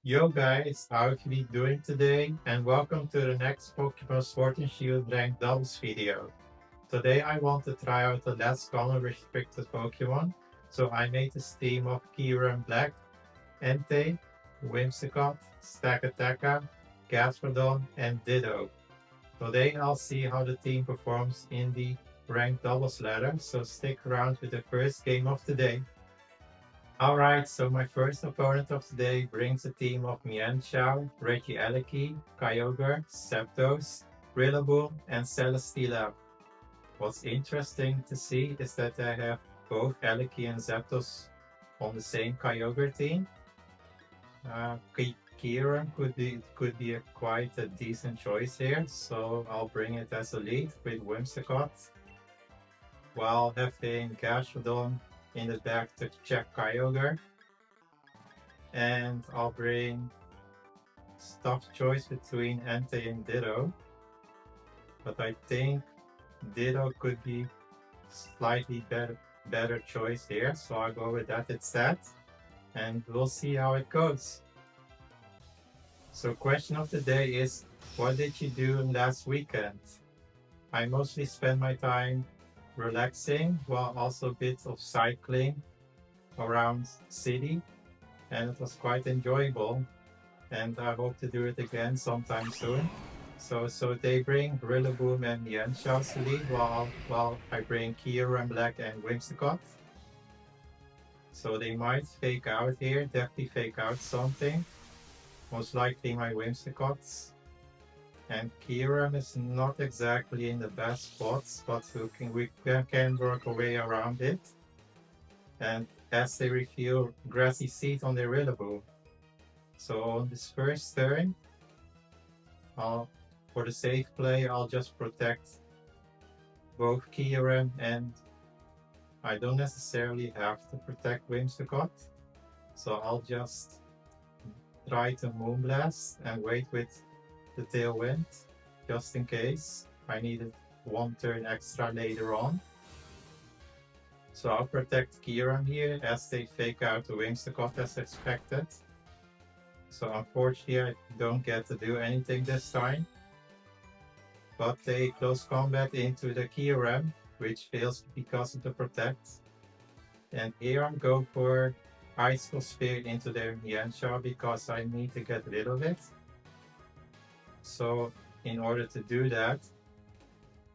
Yo guys, how are you doing today? And welcome to the next Pokemon Sword and Shield Ranked Doubles video. Today I want to try out the less common restricted Pokemon, so I made this team of Kyurem-Black, Entei, Whimsicott, Stakataka, Gastrodon, and Ditto. Today I'll see how the team performs in the Ranked Doubles ladder, so stick around with the first game of the day. Alright, so my first opponent of the day brings a team of Mienshao, Regieleki, Kyogre, Zapdos, Rillaboom, and Celesteela. What's interesting to see is that I have both Eleki and Zapdos on the same Kyogre team. Kyurem could be quite a decent choice here, so I'll bring it as a lead with Whimsicott, while having Gastrodon in the back to check Kyogre. And I'll bring tough choice between Entei and Ditto, but I think Ditto could be slightly better choice here, so I'll go with that instead, and we'll see how it goes. So question of the day is, what did you do last weekend? I mostly spent my time relaxing while also a bit of cycling around the city, and it was quite enjoyable, and I hope to do it again sometime soon. So they bring Rillaboom and Mienshao to lead, while I bring Kyurem-Black and Whimsicott. So they might fake out here, definitely fake out something. Most likely my Whimsicotts. And Kyurem is not exactly in the best spots, but we can work our way around it. And as they reveal Grassy Seed on their Rillaboom. So on this first turn, for the safe play, I'll just protect both Kyurem, and I don't necessarily have to protect Whimsicott. So I'll just try to Moonblast and wait with the Tailwind, just in case I needed one turn extra later on. So I'll protect Kyurem here as they fake out the Whimsicott as expected. So unfortunately I don't get to do anything this time. But they close combat into the Kyurem, which fails because of the protect. And here I'm going for Icicle Spear into their Mienshao because I need to get rid of it. So in order to do that,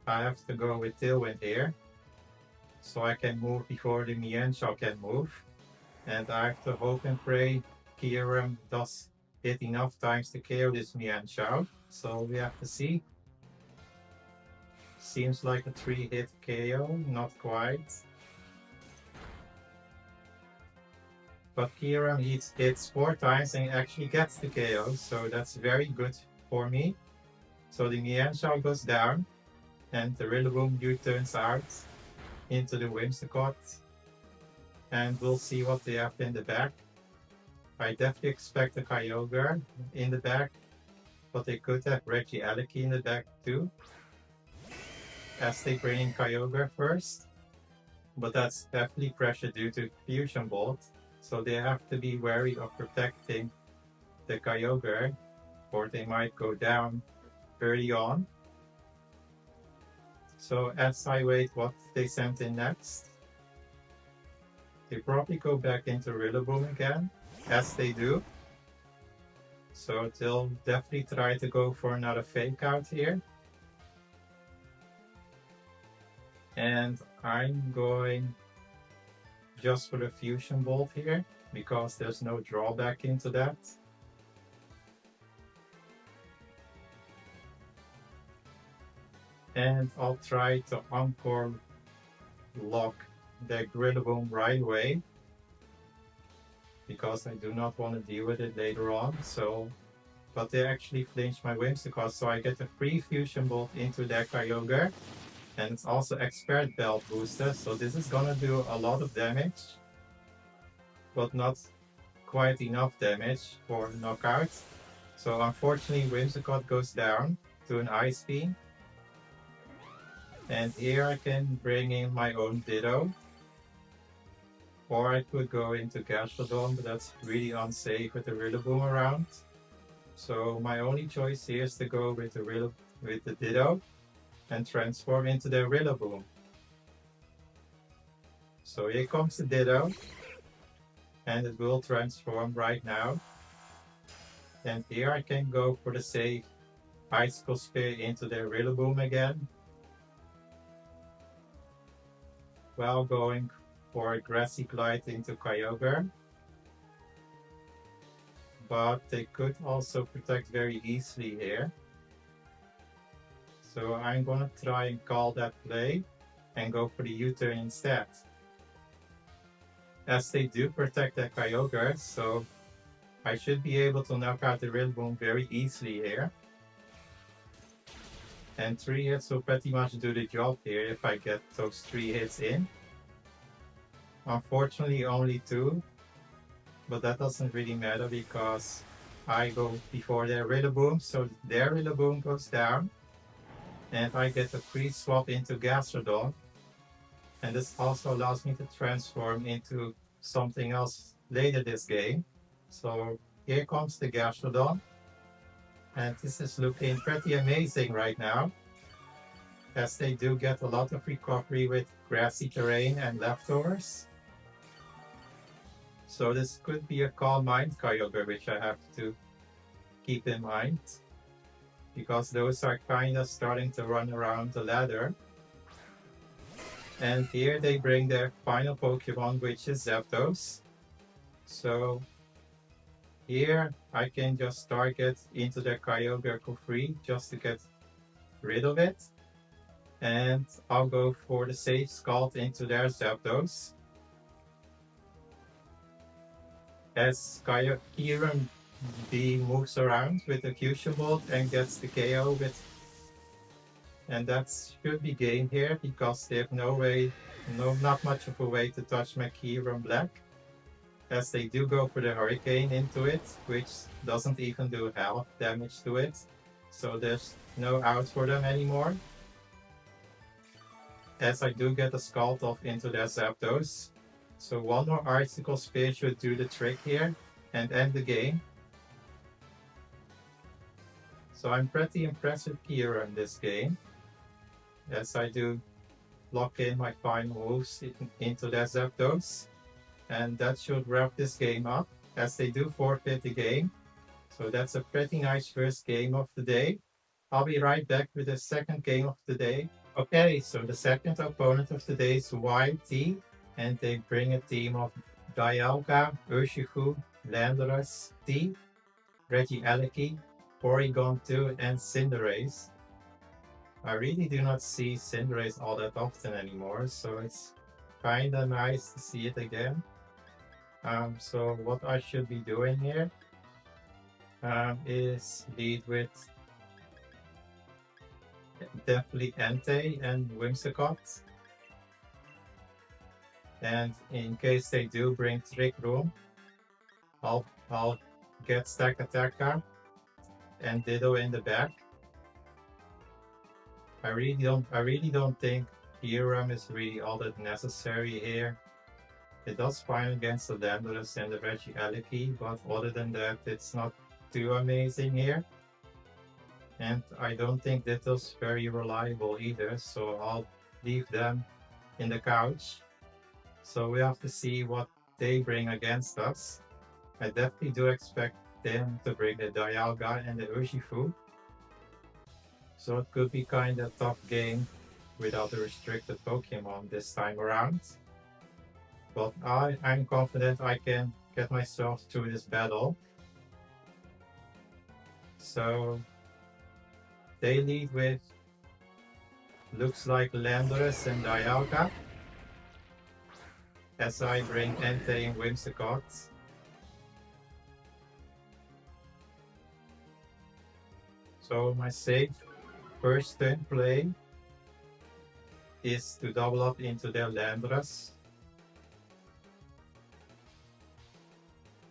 I have to go with Tailwind here, so I can move before the Mienshao can move. And I have to hope and pray Kyurem does hit enough times to KO this Mienshao. So we have to see. Seems like a 3-hit KO, not quite. But Kyurem hits 4 times and actually gets the KO, so that's very good for me. So the Mienshao goes down, and the Rillaboom U-turns out into the Whimsicott. And we'll see what they have in the back. I definitely expect a Kyogre in the back, but they could have Regieleki in the back too, as they bring in Kyogre first. But that's definitely pressure due to Fusion Bolt, so they have to be wary of protecting the Kyogre, or they might go down early on. So as I wait what they sent in next, they probably go back into Rillaboom again, as they do. So they'll definitely try to go for another fake out here. And I'm going just for the Fusion Bolt here, because there's no drawback into that. And I'll try to Encore lock the Rillaboom right away, because I do not want to deal with it later on. So, but they actually flinched my Whimsicott, so I get a free Fusion Bolt into their Kyogre. And it's also Expert Belt booster, so this is gonna do a lot of damage, but not quite enough damage for knockout. So unfortunately Whimsicott goes down to an Ice Beam. And here I can bring in my own Ditto. Or I could go into Gastrodon, but that's really unsafe with the Rillaboom around. So my only choice here is to go with the Ditto and transform into the Rillaboom. So here comes the Ditto, and it will transform right now. And here I can go for the safe Icicle Spear into the Rillaboom again, while going for a Grassy Glide into Kyogre. But they could also protect very easily here. So I'm gonna try and call that play and go for the U-turn instead. As they do protect that Kyogre, so I should be able to knock out the Rillaboom very easily here. And 3 hits will pretty much do the job here if I get those 3 hits in. Unfortunately only 2, but that doesn't really matter because I go before their Rillaboom, so their Rillaboom goes down. And I get a free swap into Gastrodon. And this also allows me to transform into something else later this game. So here comes the Gastrodon. And this is looking pretty amazing right now, as they do get a lot of recovery with grassy terrain and leftovers. So this could be a Calm Mind Kyogre, which I have to keep in mind, because those are kind of starting to run around the ladder. And here they bring their final Pokemon, which is Zapdos. So here I can just target into the Kyogre for free just to get rid of it. And I'll go for the safe Scald into their Zapdos. As Kyurem moves around with the Fusion Bolt and gets the KO with. And that should be game here because they have not much of a way to touch my Kyurem-Black. As they do go for the Hurricane into it, which doesn't even do health damage to it. So there's no out for them anymore. As I do get a Scald off into their Zapdos. So one more Icicle Spear should do the trick here and end the game. So I'm pretty impressed with Kyurem this game, as I do lock in my final moves into their Zapdos. And that should wrap this game up, as they do forfeit the game. So that's a pretty nice first game of the day. I'll be right back with the second game of the day. Okay, so the second opponent of the day is YT, and they bring a team of Dialga, Urshifu, Landorus, T, Regieleki, Porygon 2, and Cinderace. I really do not see Cinderace all that often anymore, so it's kinda nice to see it again. So what I should be doing here is lead with definitely Entei and Whimsicott. And in case they do bring Trick Room, I'll get Stack Attacker and Ditto in the back. I really don't think Kyurem is really all that necessary here. It does fine against the Landorus and the Regieleki, but other than that, it's not too amazing here. And I don't think Ditto's very reliable either, so I'll leave them in the couch. So we have to see what they bring against us. I definitely do expect them to bring the Dialga and the Urshifu. So it could be kind of a tough game without a restricted Pokemon this time around. But I'm confident I can get myself through this battle. So they lead with, looks like Landorus and Dialga, as I bring Entei and Whimsicott. So my safe first turn play is to double up into their Landorus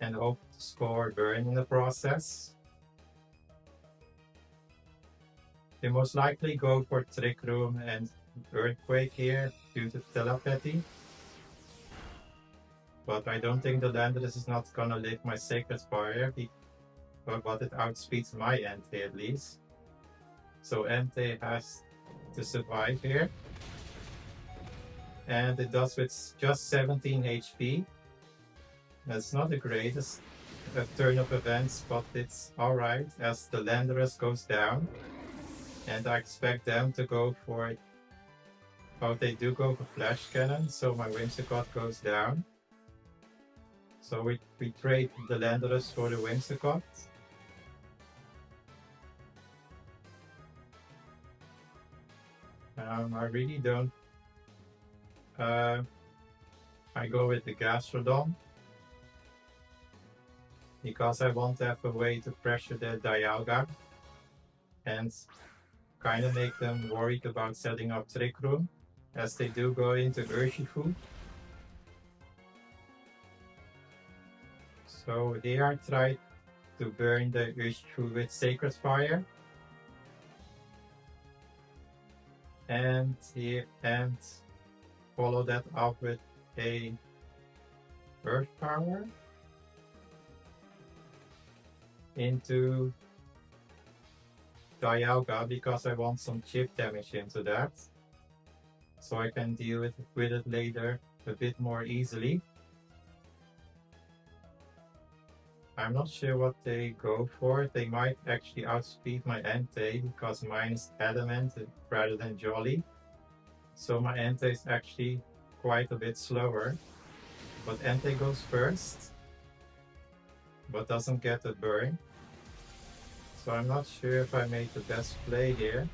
and hope to score a burn in the process. They most likely go for Trick Room and Earthquake here due to telepathy. But I don't think the Landorus is not gonna lift my Sacred Fire, but it outspeeds my Entei at least. So Entei has to survive here. And it does with just 17 HP. That's not the greatest turn of events, but it's alright as the Landorus goes down. And I expect them to go for it. Oh, they do go for Flash Cannon, so my Whimsicott goes down. So we trade the Landorus for the Whimsicott. I really don't. I go with the Gastrodon because I want to have a way to pressure the Dialga and kind of make them worried about setting up Trick Room as they do go into Urshifu. So here I tried to burn the Urshifu with Sacred Fire. And follow that up with a Earth Power into Dialga because I want some chip damage into that, so I can deal with it later a bit more easily. I'm not sure what they go for. They might actually outspeed my Entei because mine is Adamant rather than Jolly. So my Entei is actually quite a bit slower. But Entei goes first, but doesn't get the burn. So I'm not sure if I made the best play here,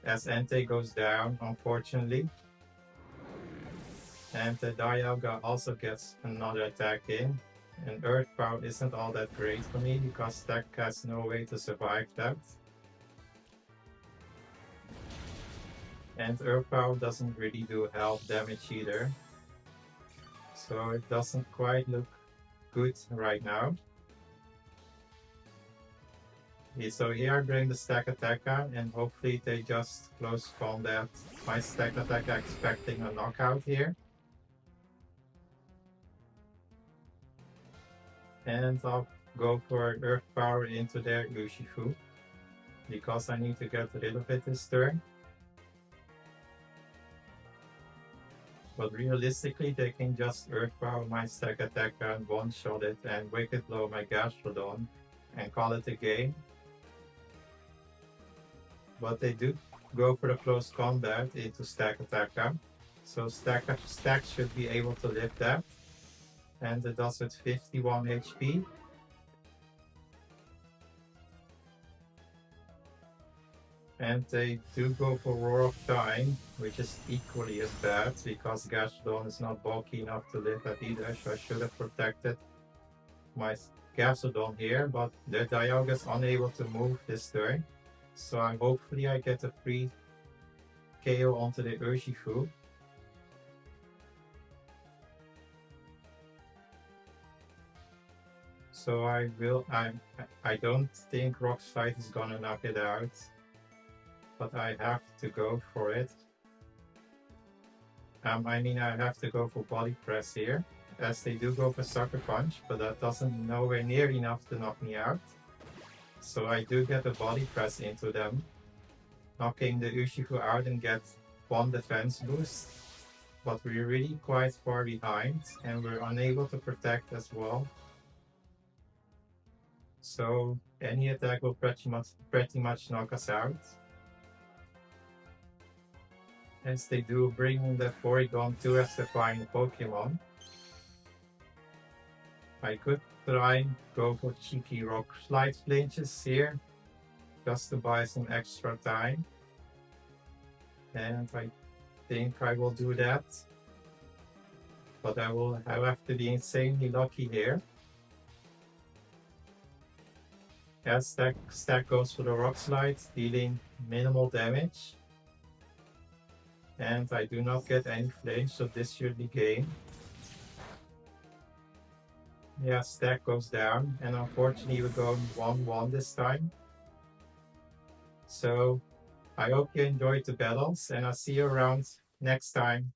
as Entei goes down, unfortunately. And the Dialga also gets another attack in. And Earth Power isn't all that great for me because Stack has no way to survive that. And Earth Power doesn't really do health damage either. So it doesn't quite look good right now. So here I bring the Stack Attacker and hopefully they just close combat my Stack Attacker expecting a knockout here. And I'll go for Earth Power into their Urshifu because I need to get rid of it this turn. But realistically, they can just Earth Power my Stack Attacker and one-shot it and Wicked Blow my Gastrodon and call it a game. But they do go for the close combat into Stack Attacker. So Stack should be able to lift that. And it does with 51 HP. And they do go for Roar of Time, which is equally as bad because Gastrodon is not bulky enough to live that either, so I should have protected my Gastrodon here, but the Dialga is unable to move this turn. So hopefully I get a free KO onto the Urshifu. So I don't think Rock Slide is gonna knock it out, but I have to go for it. I mean, I have to go for Body Press here, as they do go for Sucker Punch, but that doesn't nowhere near enough to knock me out. So I do get a Body Press into them, knocking the Urshifu out and get one defense boost. But we're really quite far behind, and we're unable to protect as well. So any attack will pretty much knock us out. As they do bring the Porygon 2 as the final Pokemon. I could try and go for cheeky Rock Slide flinches here, just to buy some extra time. And I think I will do that. But I have to be insanely lucky here. As Stack goes for the Rock Slide, dealing minimal damage. And I do not get any flinch, so this should be game. Yeah, Stack goes down, and unfortunately we're going 1-1 this time. So I hope you enjoyed the battles, and I'll see you around next time.